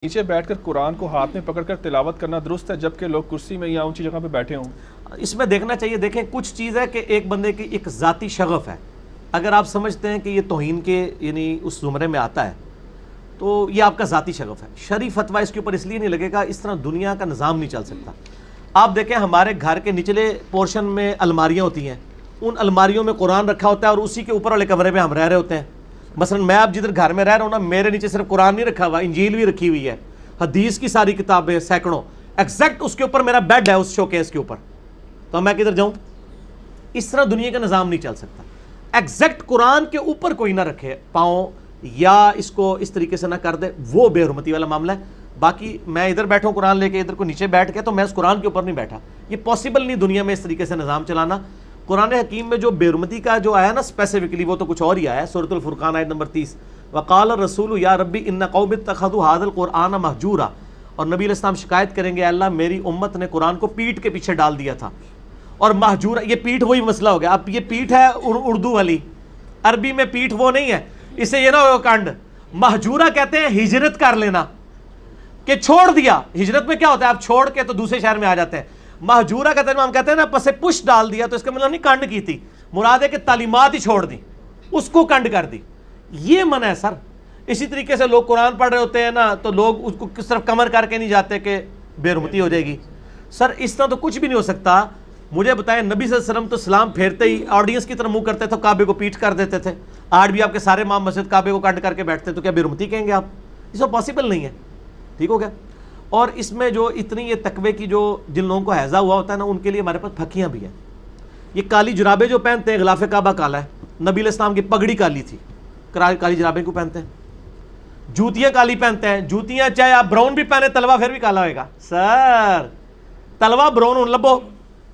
نیچے بیٹھ کر قرآن کو ہاتھ میں پکڑ کر تلاوت کرنا درست ہے جبکہ لوگ کرسی میں یا اونچی جگہ پہ بیٹھے ہوں؟ اس میں دیکھنا چاہیے. دیکھیں کچھ چیز ہے کہ ایک بندے کی ایک ذاتی شغف ہے. اگر آپ سمجھتے ہیں کہ یہ توہین کے یعنی اس زمرے میں آتا ہے تو یہ آپ کا ذاتی شغف ہے. شرعی فتویٰ اس کے اوپر اس لیے نہیں لگے گا, اس طرح دنیا کا نظام نہیں چل سکتا. آپ دیکھیں ہمارے گھر کے نچلے پورشن میں الماریاں ہوتی ہیں, ان الماریوں میں قرآن رکھا ہوتا ہے اور اسی کے اوپر والے کمرے میں ہم رہ رہے ہوتے ہیں. مثلا میں اب جدھر گھر میں رہ رہا ہوں نا, میرے نیچے صرف قرآن نہیں رکھا ہوا, انجیل بھی رکھی ہوئی ہے, حدیث کی ساری کتابیں سینکڑوں, ایگزیکٹ اس کے اوپر میرا بیڈ ہے, اس شوکیس کے اوپر. تو میں کدھر جاؤں؟ اس طرح دنیا کا نظام نہیں چل سکتا. ایگزیکٹ قرآن کے اوپر کوئی نہ رکھے پاؤں یا اس کو اس طریقے سے نہ کر دے, وہ بے حرمتی والا معاملہ ہے. باقی میں ادھر بیٹھا ہوں قرآن لے کے, ادھر کو نیچے بیٹھ کے, تو میں اس قرآن کے اوپر نہیں بیٹھا. یہ پاسبل نہیں دنیا میں اس طریقے سے نظام چلانا. قرآن حکیم میں جو بے حرمتی کا جو آیا نا اسپیسیفکلی, وہ تو کچھ اور ہی آیا ہے. سورۃ الفرقان آیت نمبر 30, وقال الرسول یا ربی ان قوم اتخذوا ھذا القرآن مہجورا. اور نبی علیہ السلام شکایت کریں گے, اللہ میری امت نے قرآن کو پیٹ کے پیچھے ڈال دیا تھا. اور مہجورا, یہ پیٹ وہی مسئلہ ہو گیا. اب یہ پیٹ ہے اردو والی, عربی میں پیٹ وہ نہیں ہے, اسے یہ نہ ہو کانڈ. مہجورا کہتے ہیں ہجرت کر لینا, کہ چھوڑ دیا. ہجرت میں کیا ہوتا ہے, آپ چھوڑ کے تو دوسرے شہر میں آ جاتے ہیں. مہجورا کا ترجمہ ہم کہتے ہیں نا پسے پش ڈال دیا, تو اس کا مطلب نہیں کنڈ کی تھی, مراد ہے کہ تعلیمات ہی چھوڑ دی, اس کو کنڈ کر دی. یہ منع ہے سر. اسی طریقے سے لوگ قرآن پڑھ رہے ہوتے ہیں نا, تو لوگ اس کو کس طرف کمر کر کے نہیں جاتے کہ بے حرمتی ہو جائے گی. سر اس طرح تو کچھ بھی نہیں ہو سکتا. مجھے بتائیں, نبی صلی اللہ علیہ وسلم تو سلام پھیرتے ہی آڈینس کی طرف منہ کرتے تھے, کعبے کو پیٹ کر دیتے تھے. آج بھی آپ کے سارے امام مسجد کعبے کو کنڈ کر کے بیٹھتے ہیں, تو کیا بے حرمتی کہیں گے آپ؟ اس کو پاسبل نہیں ہے. ٹھیک ہو گیا. اور اس میں جو اتنی یہ تقوی کی جو جن لوگوں کو ہیضہ ہوا ہوتا ہے نا, ان کے لیے ہمارے پاس پھکیاں بھی ہیں. یہ کالی جرابیں جو پہنتے ہیں, غلاف کعبہ کالا ہے. نبی علیہ السلام کی پگڑی کالی تھی, کالی جرابیں کو پہنتے ہیں. جوتیاں کالی پہنتے ہیں. جوتیاں چاہے آپ براؤن بھی پہنے, تلوا پھر بھی کالا ہوئے گا. سر تلوا براؤن لبو,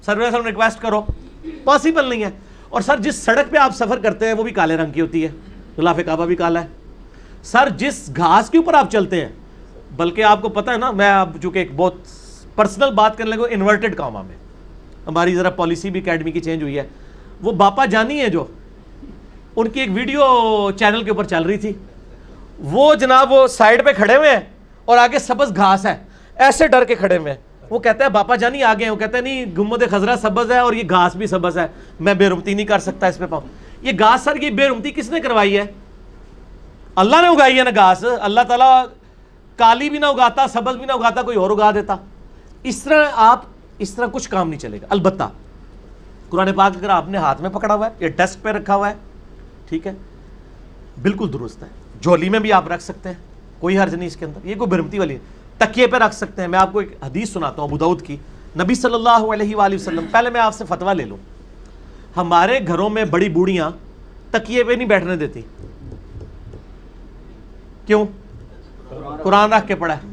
سروے سے ریکویسٹ کرو, پاسبل نہیں ہے. اور سر جس سڑک پہ آپ سفر کرتے ہیں وہ بھی کالے رنگ کی ہوتی ہے, غلاف کعبہ بھی کالا ہے. سر جس گھاس کے اوپر آپ چلتے ہیں, بلکہ آپ کو پتہ ہے نا, میں اب چونکہ ایک بہت پرسنل بات کرنے لگا, انورٹڈ کاما میں ہماری ذرا پالیسی بھی اکیڈمی کی چینج ہوئی ہے. وہ باپا جانی ہے جو, ان کی ایک ویڈیو چینل کے اوپر چل رہی تھی. وہ جناب وہ سائڈ پہ کھڑے ہوئے ہیں اور آگے سبز گھاس ہے, ایسے ڈر کے کھڑے ہوئے ہیں. وہ کہتا ہے باپا جانی آگے ہیں, وہ کہتے ہیں نہیں گنبد خضرا سبز ہے اور یہ گھاس بھی سبز ہے, میں بے حرمتی نہیں کر سکتا اس پہ پاؤں. یہ گھاس سر, یہ بے حرمتی کس نے کروائی ہے؟ اللہ نے اگائی ہے نا گھاس. اللہ تعالیٰ کالی بھی نہ اگاتا, سبز بھی نہ اگاتا, کوئی اور اگا دیتا. اس طرح آپ اس طرح کچھ کام نہیں چلے گا. البتہ قرآن پاک اگر آپ نے ہاتھ میں پکڑا ہوا ہے یا ڈیسک پہ رکھا ہوا ہے, ٹھیک ہے, بالکل درست ہے. جھولی میں بھی آپ رکھ سکتے ہیں, کوئی حرج نہیں اس کے اندر, یہ کوئی بے حرمتی والی. تکیے پہ رکھ سکتے ہیں. میں آپ کو ایک حدیث سناتا ہوں ابو داؤد کی. نبی صلی اللہ علیہ وآلہ وسلم, پہلے میں آپ سے فتویٰ لے لوں, ہمارے گھروں میں بڑی بوڑھیاں تکیے پہ نہیں بیٹھنے دیتی. کیوں؟ قرآن رکھ کے پڑھا ہے.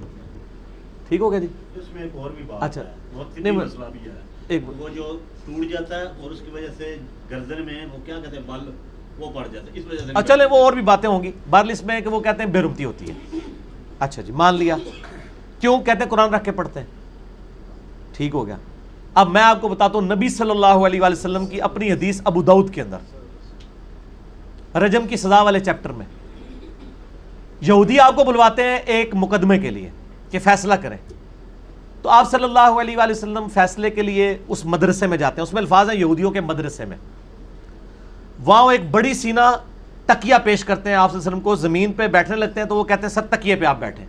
ٹھیک ہو گیا جی. اس میں ایک اور بھی بات اچھا, ہے, وقت کی مسئلہ بھی ہے. وہ جو ٹوٹ جاتا ہے اور اس کی وجہ سے گردن میں وہ کیا کہتے ہیں بل, وہ پڑ جاتا ہے, اس وجہ سے. چلے وہ اور بھی باتیں ہوں گی. بہرحال اس میں کہ وہ کہتے ہیں بے حرمتی ہوتی ہے. اچھا جی, مان لیا. کیوں کہتے ہیں قرآن رکھ کے پڑھتے ہیں. ٹھیک ہو گیا. اب میں آپ کو بتاتا ہوں نبی صلی اللہ علیہ وآلہ وسلم کی اپنی حدیث ابو داؤد کے اندر, رجم کی سزا والے چیپٹر میں. یہودی آپ کو بلواتے ہیں ایک مقدمے کے لیے کہ فیصلہ کریں, تو آپ صلی اللہ علیہ وآلہ وسلم فیصلے کے لیے اس مدرسے میں جاتے ہیں. اس میں الفاظ ہیں یہودیوں کے مدرسے میں. وہاں ایک بڑی سینہ تکیہ پیش کرتے ہیں آپ صلی اللہ علیہ وسلم کو, زمین پہ بیٹھنے لگتے ہیں تو وہ کہتے ہیں سر تکیے پہ آپ بیٹھیں.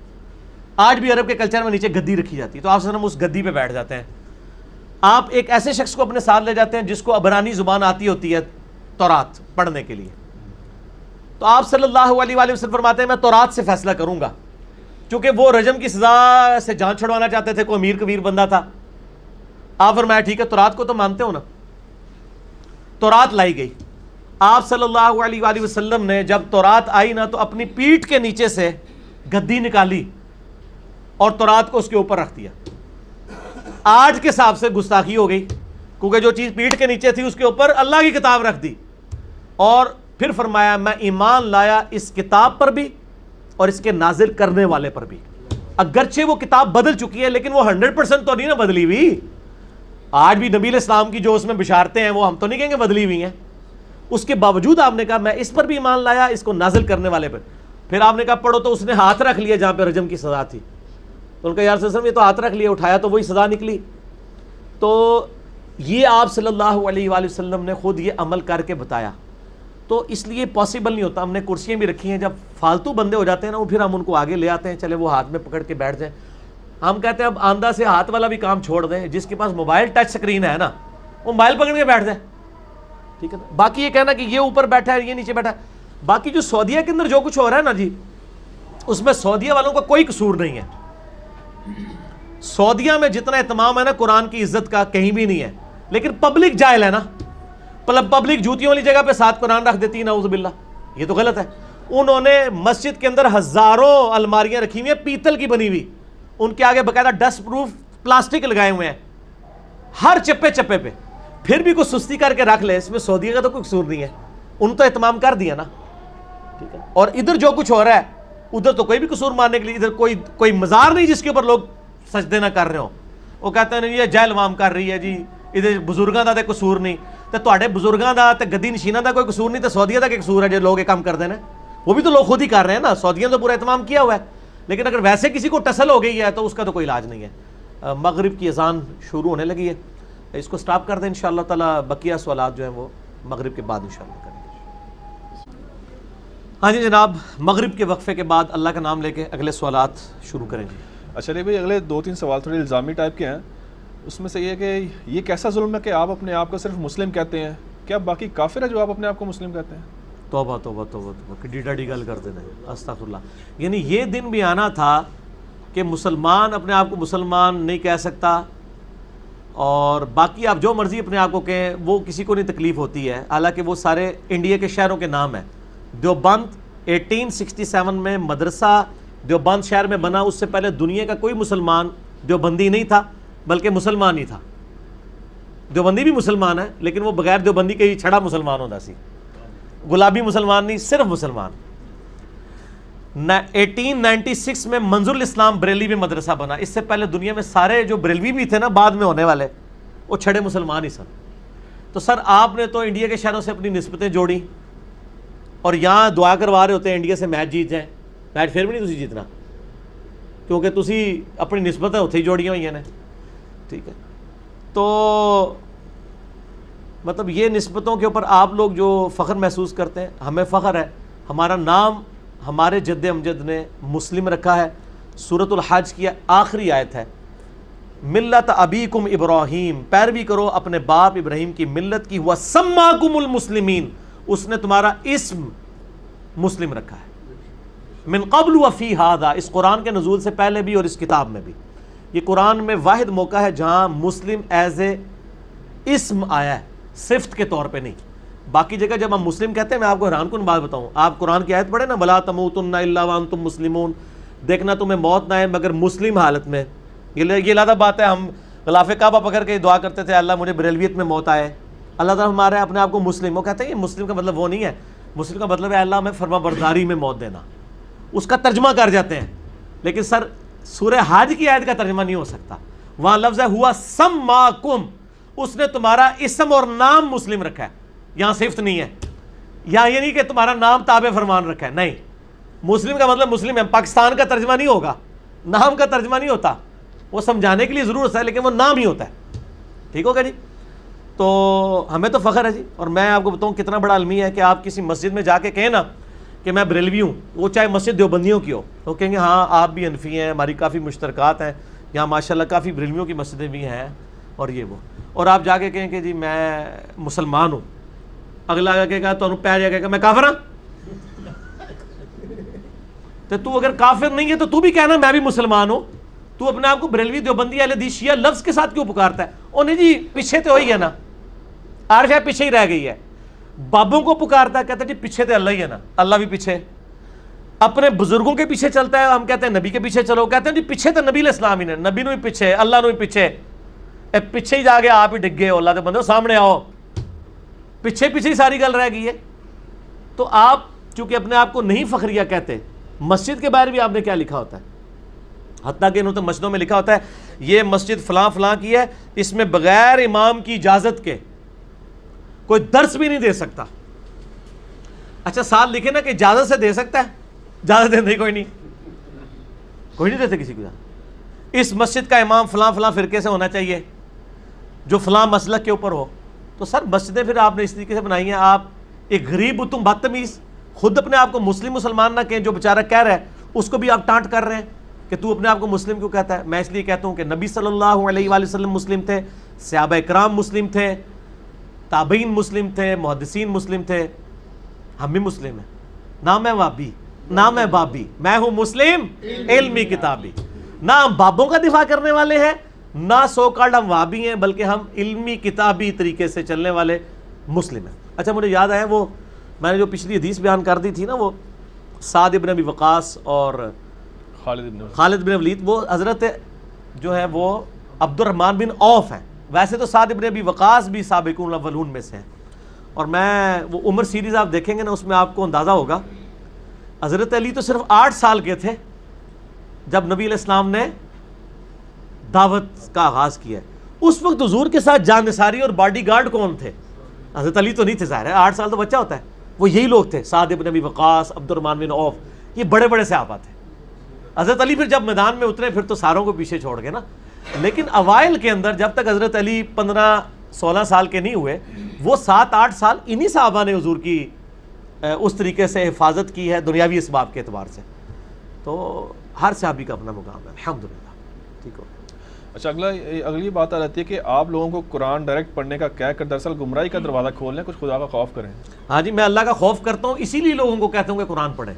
آج بھی عرب کے کلچر میں نیچے گدی رکھی جاتی ہے, تو آپ صلی اللہ علیہ وسلم اس گدی پہ بیٹھ جاتے ہیں. آپ ایک ایسے شخص کو اپنے ساتھ لے جاتے ہیں جس کو عبرانی زبان آتی ہوتی ہے تورات پڑھنے کے لیے. تو آپ صلی اللہ علیہ وآلہ وسلم فرماتے ہیں میں تورات سے فیصلہ کروں گا, چونکہ وہ رجم کی سزا سے جان چھڑوانا چاہتے تھے, کوئی امیر کبیر بندہ تھا. آپ فرمایا ٹھیک ہے, تورات کو تو مانتے ہو نا. تورات لائی گئی. آپ صلی اللہ علیہ وآلہ وسلم نے جب تورات آئی نا, تو اپنی پیٹھ کے نیچے سے گدی نکالی اور تورات کو اس کے اوپر رکھ دیا. آج کے حساب سے گستاخی ہو گئی, کیونکہ جو چیز پیٹھ کے نیچے تھی اس کے اوپر اللہ کی کتاب رکھ دی. اور پھر فرمایا میں ایمان لایا اس کتاب پر بھی اور اس کے نازل کرنے والے پر بھی. اگرچہ وہ کتاب بدل چکی ہے, لیکن وہ 100% تو نہیں نا بدلی ہوئی. آج بھی نبی علیہ السلام کی جو اس میں بشارتیں ہیں وہ ہم تو نہیں کہیں گے بدلی ہوئی ہیں. اس کے باوجود آپ نے کہا میں اس پر بھی ایمان لایا, اس کو نازل کرنے والے پر. پھر آپ نے کہا پڑھو, تو اس نے ہاتھ رکھ لیا جہاں پہ رجم کی سزا تھی. تو ان کا یا رسول اللہ یہ تو ہاتھ رکھ لیا, اٹھایا تو وہی سزا نکلی. تو یہ آپ صلی اللہ علیہ وآلہ وسلم نے خود یہ عمل کر کے بتایا. تو اس لیے پاسبل نہیں ہوتا. ہم نے کرسیاں بھی رکھی ہیں, جب فالتو بندے ہو جاتے ہیں نا وہ پھر ہم ان کو آگے لے آتے ہیں, چلے وہ ہاتھ میں پکڑ کے بیٹھ جائیں. ہم کہتے ہیں اب آندھا سے ہاتھ والا بھی کام چھوڑ دیں, جس کے پاس موبائل ٹچ سکرین ہے نا وہ موبائل پکڑ کے بیٹھ جائے, ٹھیک ہے. باقی یہ کہنا کہ یہ اوپر بیٹھا ہے یہ نیچے بیٹھا ہے, باقی جو سعودیہ کے اندر جو کچھ ہو رہا ہے نا جی, اس میں سعودیہ والوں کا کوئی قصور نہیں ہے. سعودیہ میں جتنا اہتمام ہے نا قرآن کی عزت کا کہیں بھی نہیں ہے, لیکن پبلک جاہل ہے نا. پبلک جوتیوں والی جگہ پہ 7 قرآن رکھ دیتی ہے, نعوذ باللہ, یہ تو غلط ہے. انہوں نے مسجد کے اندر ہزاروں الماریاں رکھی ہوئی ہیں پیتل کی بنی ہوئی, ان کے آگے باقاعدہ ڈسٹ پروف پلاسٹک لگائے ہوئے ہیں ہر چپے چپے پہ, پھر بھی کوئی سستی کر کے رکھ لے, اس میں سعودیہ کا تو کوئی قصور نہیں ہے, ان تو اہتمام کر دیا نا, ٹھیک ہے. اور ادھر جو کچھ ہو رہا ہے ادھر تو کوئی بھی قصور ماننے کے لیے, ادھر کوئی مزار نہیں جس کے اوپر لوگ سجدے نہ کر رہے ہو. وہ کہتے ہیں یہ جہل عوام کر رہی ہے جی, ادھر بزرگاں دا تے قصور نہیں, تے تواڈے بزرگاں دا تے گدی نشیناں دا کوئی قصور نہیں, تے سعودیہ دا کہ قصور ہے جو لوگ یہ کام کر دے نا, وہ بھی تو لوگ خود ہی کر رہے ہیں نا. سعودیہ تو پورا اہتمام کیا ہوا ہے, لیکن اگر ویسے کسی کو ٹسل ہو گئی ہے تو اس کا تو کوئی علاج نہیں ہے. مغرب کی اذان شروع ہونے لگی ہے, اس کو سٹاپ کر دیں انشاءاللہ تعالی. بقیہ سوالات جو ہیں وہ مغرب کے بعد انشاءاللہ کریں گے. ہاں جی جناب, مغرب کے وقفے کے بعد اللہ کا نام لے کے اگلے سوالات شروع کریں گے. اچھا بھائی, اگلے 2-3 سوال تھوڑے الزامی ٹائپ کے ہیں. اس میں سے یہ کہ یہ کیسا ظلم ہے کہ آپ اپنے آپ کو صرف مسلم کہتے ہیں, کیا باقی کافر ہے جو آپ اپنے آپ کو مسلم کہتے ہیں؟ توبہ توبہ توبہ توبہ, ڈیڈا ڈی گل کر دینا, استغفر اللہ. یعنی یہ دن بھی آنا تھا کہ مسلمان اپنے آپ کو مسلمان نہیں کہہ سکتا, اور باقی آپ جو مرضی اپنے آپ کو کہیں وہ کسی کو نہیں تکلیف ہوتی ہے. حالانکہ وہ سارے انڈیا کے شہروں کے نام ہیں. دیوبند 1867 میں مدرسہ دیوبند شہر میں بنا, اس سے پہلے دنیا کا کوئی مسلمان دیوبندی نہیں تھا بلکہ مسلمان ہی تھا. دیوبندی بھی مسلمان ہے لیکن وہ بغیر دیوبندی کے ہی چھڑا مسلمان ہوتا سی, گلابی مسلمان نہیں, صرف مسلمان. 1896 میں منظور الاسلام بریلوی میں مدرسہ بنا. اس سے پہلے دنیا میں سارے جو بریلوی بھی تھے نا بعد میں ہونے والے, وہ چھڑے مسلمان ہی سن. تو سر آپ نے تو انڈیا کے شہروں سے اپنی نسبتیں جوڑی, اور یہاں دعا کروا رہے ہوتے ہیں انڈیا سے میچ جیت جائیں. میچ پھر بھی نہیں تسی جیتنا, کیونکہ تسی اپنی نسبتیں اتھے ہی جوڑیاں ہوئی ہیں, ٹھیک ہے. تو مطلب یہ نسبتوں کے اوپر آپ لوگ جو فخر محسوس کرتے ہیں, ہمیں فخر ہے. ہمارا نام ہمارے جد امجد نے مسلم رکھا ہے. سورۃ الحج کی آخری آیت ہے, ملت ابیکم ابراہیم, پیروی کرو اپنے باپ ابراہیم کی ملت کی. ہوا سماکم المسلمین, اس نے تمہارا اسم مسلم رکھا ہے. من قبل وفی ھذا, اس قرآن کے نزول سے پہلے بھی اور اس کتاب میں بھی. یہ قرآن میں واحد موقع ہے جہاں مسلم ایز اے اسم آیا ہے, صفت کے طور پہ نہیں. باقی جگہ جب ہم مسلم کہتے ہیں, میں آپ کو حیران کن بات بتاؤں, آپ قرآن کی آیت پڑھیں نا, وَلَا تَمُوتُنَّ إِلَّا وَأَنْتُمْ مُسْلِمُونَ, دیکھنا تمہیں موت نہ آئے مگر مسلم حالت میں. یہ علیحدہ بات ہے. ہم غلاف کعبہ پکڑ کے دعا کرتے تھے, اللہ مجھے بریلویت میں موت آئے. اللہ تعالیٰ ہمارے اپنے آپ کو مسلم, وہ کہتے ہیں یہ مسلم کا مطلب وہ نہیں ہے. مسلم کا مطلب ہے اللہ ہمیں فرما برداری میں موت دینا, اس کا ترجمہ کر جاتے ہیں. لیکن سر سورہ حج کی آیت کا ترجمہ نہیں ہو سکتا. وہاں لفظ ہے ہوا سماکم, اس نے تمہارا اسم اور نام مسلم رکھا ہے, یہاں صفت نہیں ہے. یہاں یہ نہیں کہ تمہارا نام تابع فرمان رکھا ہے, نہیں. مسلم کا مطلب مسلم ہے, پاکستان کا ترجمہ نہیں ہوگا, نام کا ترجمہ نہیں ہوتا. وہ سمجھانے کے لیے ضرور ہے لیکن وہ نام ہی ہوتا ہے. ٹھیک ہوگا جی. تو ہمیں تو فخر ہے جی. اور میں آپ کو بتاؤں کتنا بڑا المی ہے کہ آپ کسی مسجد میں جا کے کہیں نا کہ میں بریلوی ہوں, وہ چاہے مسجد دیوبندیوں کی ہو, وہ کہیں گے ہاں آپ بھی حنفی ہیں, ہماری کافی مشترکات ہیں, یہاں ماشاءاللہ کافی بریلویوں کی مسجدیں بھی ہیں اور یہ وہ. اور آپ جا کے کہیں کہ جی میں مسلمان ہوں, اگلا آگے کہے گا تو پیر جا کے میں کافر ہوں. تو اگر کافر نہیں ہے تو تو بھی کہنا میں بھی مسلمان ہوں. تو اپنے آپ کو بریلوی دیوبندی اہل حدیث شیعہ لفظ کے ساتھ کیوں پکارتا ہے؟ او نہیں جی پیچھے تو وہی ہے نا, عرش ہے پیچھے ہی رہ گئی ہے. بابوں کو پکارتا ہے, کہتا ہے جی پیچھے تو اللہ ہی ہے نا, اللہ بھی پیچھے. اپنے بزرگوں کے پیچھے چلتا ہے, ہم کہتے ہیں نبی کے پیچھے چلو, کہتے ہیں جی پیچھے تو نبی علیہ السلام ہی نے, نبی نو ہی پیچھے, اللہ نو ہی پیچھے. پیچھے ہی جا کے آپ ہی ڈگ گئے ہو, اللہ کے بندے سامنے آؤ, پیچھے پیچھے ہی ساری گل رہ گئی ہے. تو آپ چونکہ اپنے آپ کو نہیں فخریہ کہتے, مسجد کے بارے بھی آپ نے کیا لکھا ہوتا ہے, حتیٰ کہ انہوں نے مسجدوں میں لکھا ہوتا ہے یہ مسجد فلاں فلاں کی ہے, اس میں بغیر امام کی اجازت کے کوئی درس بھی نہیں دے سکتا. اچھا ساتھ لکھے نا کہ اجازت سے دے سکتا ہے, اجازت دے کوئی نہیں دیتے کسی کو. اس مسجد کا امام فلاں فلاں فرقے سے ہونا چاہیے جو فلاں مسلک کے اوپر ہو. تو سر مسجدیں پھر آپ نے اس طریقے سے بنائی ہیں, آپ ایک غریب تم بدتمیز, خود اپنے آپ کو مسلمان نہ کہیں, جو بیچارہ کہہ رہا ہے اس کو بھی آپ ٹانٹ کر رہے ہیں کہ تو اپنے آپ کو مسلم کیوں کہتا ہے. میں اس لیے کہتا ہوں کہ نبی صلی اللہ علیہ وآلہ وسلم مسلم تھے, صحابہ اکرام مسلم تھے, تابعین مسلم تھے, محدثین مسلم تھے, ہم بھی مسلم ہیں. نہ میں وابی نہ میں بابی, میں ہوں مسلم علمی کتابی. نہ ہم بابوں کا دفاع کرنے والے ہیں, نہ سو کالڈ ہم وابی ہیں, بلکہ ہم علمی کتابی طریقے سے چلنے والے مسلم ہیں. اچھا مجھے یاد آیا, وہ میں نے جو پچھلی حدیث بیان کر دی تھی نا, وہ سعد ابن ابی وقاص اور خالد بن ولید, وہ حضرت جو ہے وہ عبد الرحمن بن عوف ہیں. ویسے تو سعد ابن ابی وقاص بھی سابقون الاولون میں سے ہیں, اور میں وہ عمر سیریز آپ دیکھیں گے نا, اس میں آپ کو اندازہ ہوگا حضرت علی تو صرف 8 سال کے تھے جب نبی علیہ السلام نے دعوت کا آغاز کیا ہے. اس وقت حضور کے ساتھ جانثاری اور باڈی گارڈ کون تھے؟ حضرت علی تو نہیں تھے, ظاہر ہے 8 سال تو بچہ ہوتا ہے. وہ یہی لوگ تھے, سعد ابن ابی وقاص, عبد الرحمن بن عوف, یہ بڑے بڑے صحابہ تھے. حضرت علی پھر جب میدان میں اترے پھر تو ساروں کو پیچھے چھوڑ گئے نا. لیکن اوائل کے اندر جب تک حضرت علی 15-16 سال کے نہیں ہوئے, وہ 7-8 سال انہی صحابہ نے حضور کی اس طریقے سے حفاظت کی ہے دنیاوی اسباب کے اعتبار سے. تو ہر صحابی کا اپنا مقام ہے الحمدللہ. ٹھیک ہو. اچھا اگلی بات آ جاتی ہے کہ آپ لوگوں کو قرآن ڈائریکٹ پڑھنے کا کہہ کر دراصل گمراہی کا دروازہ کھول لیں, کچھ خدا کا خوف کریں. ہاں جی, میں اللہ کا خوف کرتا ہوں, اسی لیے لوگوں کو کہتا ہوں کہ قرآن پڑھیں,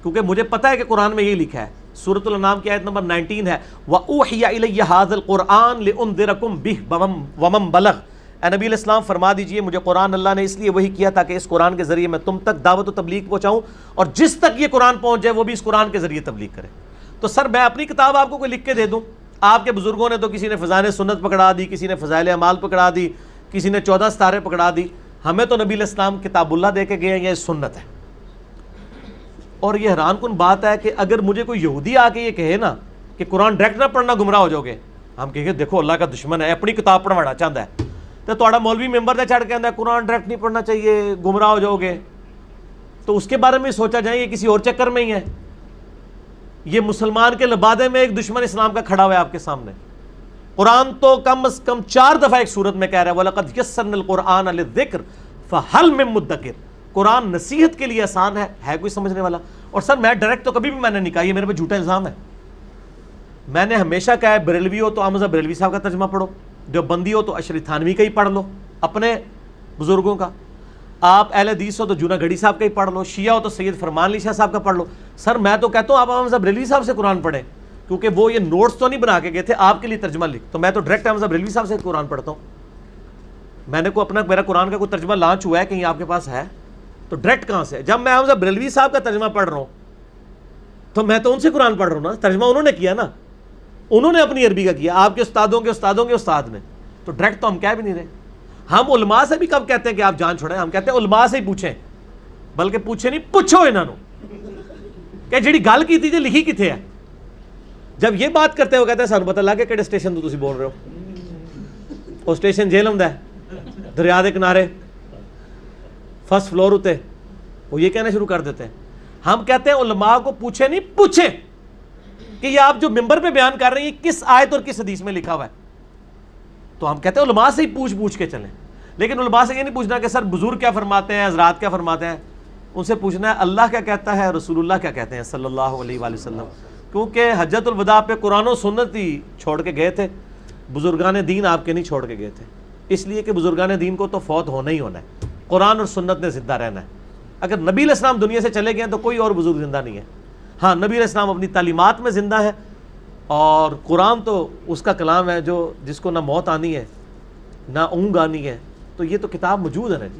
کیونکہ مجھے پتہ ہے کہ قرآن میں یہی لکھا ہے. سورۃ الانعام کی آیت نمبر 19 ہے, وَأُوحِيَ إِلَيَّ هَذَا الْقُرْآنُ لِأُنذِرَكُم بِهِ وَمَن بَلَغَ. اے نبی علیہ السلام فرما دیجئے مجھے قرآن اللہ نے اس لیے وہی کیا تاکہ اس قرآن کے ذریعے میں تم تک دعوت و تبلیغ پہنچاؤں, اور جس تک یہ قرآن پہنچ جائے وہ بھی اس قرآن کے ذریعے تبلیغ کرے. تو سر میں اپنی کتاب آپ کو کوئی لکھ کے دے دوں, آپ کے بزرگوں نے تو کسی نے فضائل سنت پکڑا دی, کسی نے فضائل اعمال پکڑا دی, کسی نے 14 ستارے پکڑا دی. ہمیں تو نبی علیہ السلام کتاب اللہ دے کے گئے ہیں, یہ سنت ہے. اور یہ حیران کن بات ہے کہ اگر مجھے کوئی یہودی آ کے یہ کہے نا کہ قرآن ڈائریکٹ نہ پڑھنا گمراہ ہو جاؤ گے, ہم کہیں گے دیکھو اللہ کا دشمن ہے, اپنی کتاب پڑھوانا چاہتا ہے, تو تھوڑا مولوی ممبر سے چڑھ کے آتا ہے قرآن ڈائریکٹ نہیں پڑھنا چاہیے گمراہ ہو جاؤ گے. تو اس کے بارے میں سوچا جائے یہ کسی اور چکر میں ہی ہے. یہ مسلمان کے لبادے میں ایک دشمن اسلام کا کھڑا ہوا ہے آپ کے سامنے. قرآن تو کم از کم 4 دفعہ ایک صورت میں کہہ رہا ہے وَلَقَدْ يَسَّرْنَا الْقُرْآنَ لِلذِّكْرِ فَهَلْ مِن مُدَّكِرٍ. قرآن نصیحت کے لیے آسان ہے کوئی سمجھنے والا؟ اور سر میں ڈائریکٹ تو کبھی بھی میں نے نہیں کہا, یہ میرے پہ جھوٹا الزام ہے. میں نے ہمیشہ کہا ہے بریلوی ہو تو احمد بریلوی صاحب کا ترجمہ پڑھو, جو بندی ہو تو اشری تھانوی کا ہی پڑھ لو اپنے بزرگوں کا, آپ اہل حدیث ہو تو جونا گھڑی صاحب کا ہی پڑھ لو, شیعہ ہو تو سید فرمان علی شاہ صاحب کا پڑھ لو. سر میں تو کہتا ہوں آپ احمد بریلوی صاحب سے قرآن پڑھیں, کیونکہ وہ یہ نوٹس تو نہیں بنا کے گئے تھے آپ کے لیے ترجمہ لکھ, تو میں تو ڈائریکٹ احمد بریلوی صاحب سے قرآن پڑھتا ہوں. میں نے میرا قرآن کا کوئی ترجمہ لانچ ہوا ہے کہیں آپ کے پاس ہے تو ڈائریکٹ کہاں سے؟ جب میں احمد بریلوی صاحب کا ترجمہ پڑھ رہا ہوں تو میں تو ان سے قرآن پڑھ رہا ہوں نا, ترجمہ انہوں نے کیا نا, انہوں نے اپنی عربی کا کیا, آپ کے استادوں کے استادوں کے استاد نے. تو ڈائریکٹ تو ہم کہہ بھی نہیں رہے. ہم علماء سے بھی کب کہتے ہیں کہ آپ جان چھوڑیں, ہم کہتے ہیں علماء سے ہی پوچھیں, بلکہ پوچھیں نہیں پوچھو انہوں کہ جڑی گل کی تھی جو لکھی کتنے ہے. جب یہ بات کرتے ہو کہتے ہیں سانو پتہ لگ گیا کہڑے اسٹیشن تو تسی بول رہے ہو, وہ اسٹیشن جیل ہوندا ہے دریا دے کنارے فرسٹ فلور ہوتے, وہ یہ کہنا شروع کر دیتے ہیں. ہم کہتے ہیں علماء کو پوچھیں نہیں پوچھیں کہ یہ آپ جو ممبر پہ بیان کر رہے ہیں کس آیت اور کس حدیث میں لکھا ہوا ہے. تو ہم کہتے ہیں علماء سے ہی پوچھ کے چلیں, لیکن علماء سے یہ نہیں پوچھنا کہ سر بزرگ کیا فرماتے ہیں, حضرات کیا فرماتے ہیں. ان سے پوچھنا ہے اللہ کیا کہتا ہے, رسول اللہ کیا کہتے ہیں صلی اللہ علیہ وآلہ وسلم. کیونکہ حجۃ الوداع پہ قرآن و سنت ہی چھوڑ کے گئے تھے, بزرگان دین آپ کے نہیں چھوڑ کے گئے تھے, اس لیے کہ بزرگان دین کو تو فوت ہونا ہی ہونا ہے, قرآن اور سنت نے زندہ رہنا ہے. اگر نبی علیہ السلام دنیا سے چلے گئے تو کوئی اور بزرگ زندہ نہیں ہے. ہاں نبی علیہ السلام اپنی تعلیمات میں زندہ ہے, اور قرآن تو اس کا کلام ہے جو جس کو نہ موت آنی ہے نہ اونگ آنی ہے, تو یہ تو کتاب موجود ہے نا جی.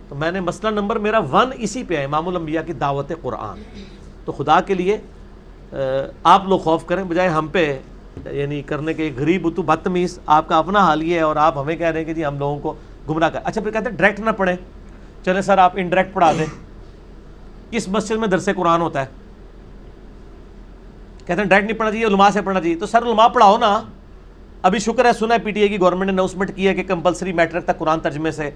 تو میں نے مسئلہ نمبر میرا 1 اسی پہ ہے, امام الانبیاء کی دعوت قرآن. تو خدا کے لیے آپ لوگ خوف کریں بجائے ہم پہ یعنی کرنے کے غریب تو بدتمیز. آپ کا اپنا حال یہ ہے اور آپ ہمیں کہہ رہے ہیں کہ جی ہم لوگوں کو گمراہ کر. اچھا پھر کہتے ہیں ڈائریکٹ نہ پڑھیں, چلیں سر آپ انڈائریکٹ پڑھا دیں. کس مسجد میں درس قرآن ہوتا ہے؟ کہتے ہیں ڈائریکٹ نہیں پڑھنا چاہیے, علماء سے پڑھنا چاہیے. تو سر علماء پڑھاؤ نا. ابھی شکر ہے سنا ہے پی ٹی اے کی گورنمنٹ نے اناؤنسمنٹ کی ہے کہ کمپلسری میٹرک تک قرآن ترجمے سے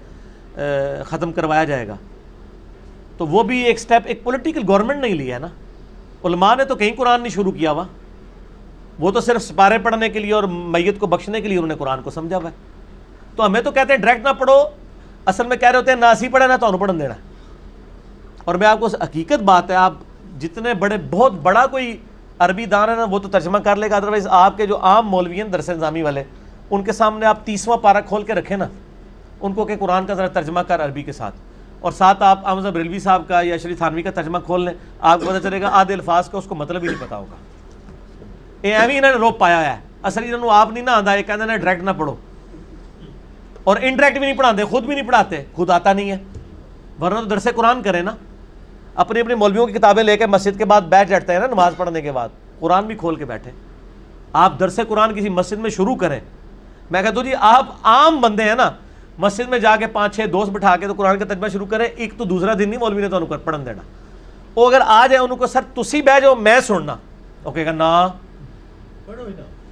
ختم کروایا جائے گا. تو وہ بھی ایک سٹیپ ایک پولیٹیکل گورنمنٹ نے ہی لیا ہے نا, علماء نے تو کہیں قرآن نہیں شروع کیا ہوا. وہ تو صرف سپارے پڑھنے کے لیے اور میت کو بخشنے کے لیے انہوں نے قرآن کو سمجھا ہوا ہے. تو ہمیں تو کہتے ہیں ڈائریکٹ نہ پڑھو, اصل میں کہہ رہے ہوتے ہیں ناسی پڑھے نہ تو پڑھن دینا. اور میں آپ کو حقیقت بات ہے, آپ جتنے بڑے بہت بڑا کوئی عربی دان ہے نا وہ تو ترجمہ کر لے گا, ادروائز آپ کے جو عام مولوی ہیں درس نظامی والے, ان کے سامنے آپ 30واں پارہ کھول کے رکھیں نا, ان کو کہ قرآن کا ذرا ترجمہ کر عربی کے ساتھ, اور ساتھ آپ احمد بریلوی صاحب کا یا شریف تھانوی کا ترجمہ کھول لیں, آپ کو پتہ چلے گا آدھے الفاظ کا اس کو مطلب ہی نہیں پتا ہوگا. یہ ایویں انہوں نے روپ پایا ہے, اصل انہوں نے آپ نہیں نہ آتا, یہ کہتے ہیں ڈائریکٹ نہ پڑھو, اور انڈائریکٹ بھی نہیں پڑھاتے, خود بھی نہیں پڑھاتے, خود آتا نہیں ہے. ورنہ تو درس قرآن کریں نا, اپنی اپنی مولویوں کی کتابیں لے کے مسجد کے بعد بیٹھ جاتے ہیں نا نماز پڑھنے کے بعد, قرآن بھی کھول کے بیٹھے. آپ درس قرآن کسی مسجد میں شروع کریں. میں کہتا ہوں جی آپ عام بندے ہیں نا, مسجد میں جا کے 5-6 دوست بٹھا کے تو قرآن کا ترجمہ شروع کریں, ایک تو دوسرا دن نہیں مولوی نے تو انہوں کو پڑھن دینا. وہ اگر آ جائے انہوں کو سر تسی بہ جاؤ میں سننا, وہ کہے گا نا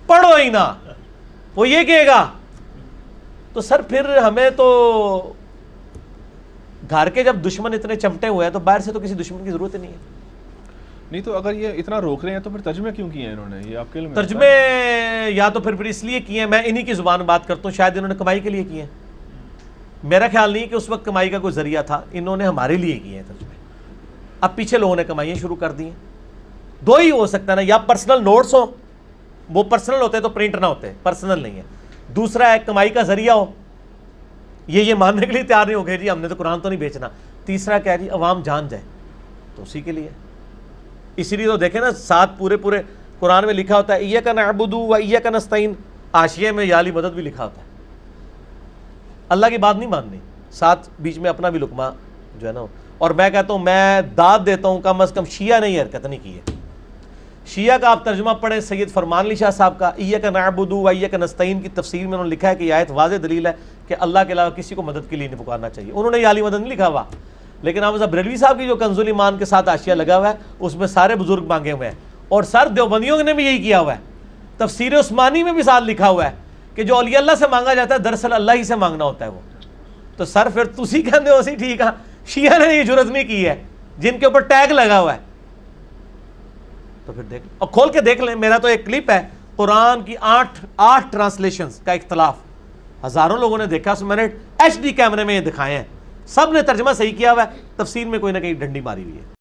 پڑھو ہی نا, وہ یہ کہے گا. تو سر پھر ہمیں تو گھر کے جب دشمن اتنے چمٹے ہوئے ہیں تو باہر سے تو کسی دشمن کی ضرورت ہی نہیں ہے. نہیں تو اگر یہ اتنا روک رہے ہیں تو پھر ترجمے کیوں کیے ہیں انہوں نے؟ یہ آپ کے علم میں ترجمے یا تو پھر اس لیے کیے ہیں, میں انہی کی زبان بات کرتا ہوں, شاید انہوں نے کمائی کے لیے کیے ہیں. میرا خیال نہیں کہ اس وقت کمائی کا کوئی ذریعہ تھا, انہوں نے ہمارے لیے کیے ہیں ترجمے. اب پیچھے لوگوں نے کمائیاں شروع کر دی ہیں. دو ہی ہو سکتا ہے نا, یا پرسنل نوٹس ہو, وہ پرسنل ہوتے تو پرنٹ نہ ہوتے, پرسنل نہیں ہے. دوسرا ہے کمائی کا ذریعہ ہو, یہ ماننے کے لیے تیار نہیں ہو گئے جی ہم نے تو قرآن تو نہیں بیچنا. تیسرا کیا جی عوام جان جائے, تو اسی کے لیے. اسی لیے تو دیکھیں نا ساتھ پورے قرآن میں لکھا ہوتا ہے ایاک نعبد و ایاک نستعین, حاشیے میں یا علی مدد بھی لکھا ہوتا ہے. اللہ کی بات نہیں ماننی, ساتھ بیچ میں اپنا بھی لقمہ جو ہے نا. اور میں کہتا ہوں, میں داد دیتا ہوں کم از کم شیعہ نے یہ حرکت نہیں کی ہے. شیعہ کا آپ ترجمہ پڑھیں سید فرمان علی شاہ صاحب کا, ایاک نعبد و ایاک نستعین کی تفسیر میں انہوں نے لکھا ہے کہ یہ آیت واضح دلیل ہے کہ اللہ کے علاوہ کسی کو مدد کے لیے نہیں پکارنا چاہیے. انہوں نے یا علی مدد نہیں لکھا ہوا, لیکن احمد بریلوی صاحب کی جو کنز الایمان کے ساتھ حاشیہ لگا ہوا ہے اس میں سارے بزرگ مانگے ہوئے ہیں, اور سر دیوبندیوں نے بھی یہی کیا ہوا ہے. تفسیر عثمانی میں بھی ساتھ لکھا ہوا ہے کہ جو اولیاء اللہ سے مانگا جاتا ہے دراصل اللہ ہی سے مانگنا ہوتا ہے وہ. تو سر پھر تسی کہندے ہو سی ٹھیک ہے, شیعہ نے یہ جرت نہیں کی ہے جن کے اوپر ٹیگ لگا ہوا ہے. تو پھر دیکھ اور کھول کے دیکھ لیں, میرا تو ایک کلپ ہے قرآن کی 8 ٹرانسلیشنز کا اختلاف, ہزاروں لوگوں نے دیکھا, اس میں نے HD کیمرے میں یہ دکھائے ہیں, سب نے ترجمہ صحیح کیا ہوا ہے, تفسیر میں کوئی نہ کہیں ڈنڈی ماری ہوئی ہے.